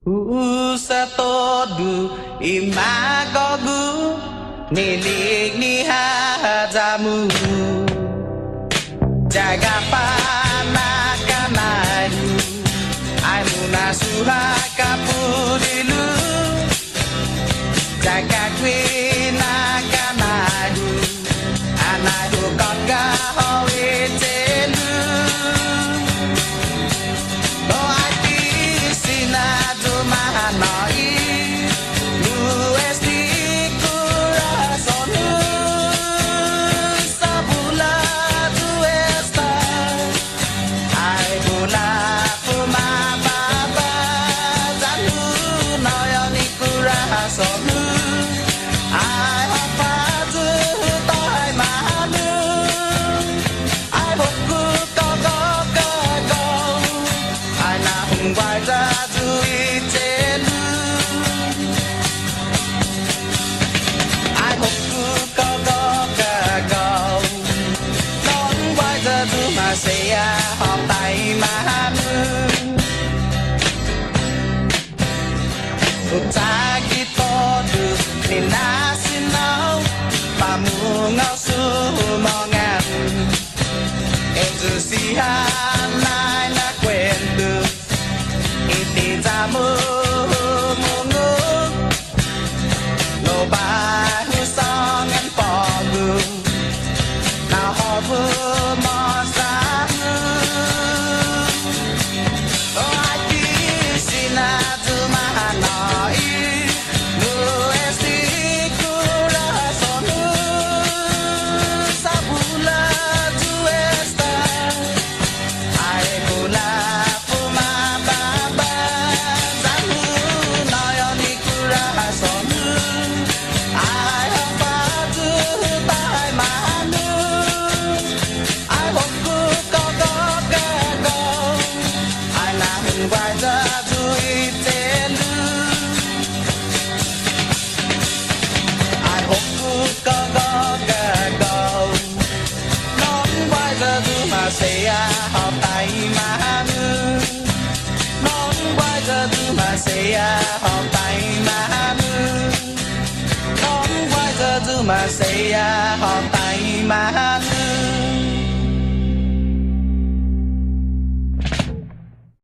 Sa todo imagogu nilig ni hajamu jaga panakanaru ai muna suha kapudilu jaga kwina kanaru anaru kanga howe telu no ati sinadu mahanoi USD corazonu sabula duesta ai bola fuma baba zanu noyoni corazonu ai hafadu tai mahanu ai hoku go ai na hungwai za tu itelu ai hoku go non quay giờ tu mà sẽ họp tay mahanu utagi todo ni nasinau pamungaw sumongan eto sihan ay nakwento ititamu mungu no bahusongan pogu na hobu mo sa o ati sinadu mahanoi USD corazonu sabula duesta ai mula fuma baba zanu noyoni corazonu ai hafadu tai mahanu ai hoku go ai na hungwai za tu itelu ai hoku go non quay giờ tu mà sẽ họp tay mahanu non quay giờ tu mà sẽ họp tay mahanu non quay giờ tu mà sẽ họp tay mahanu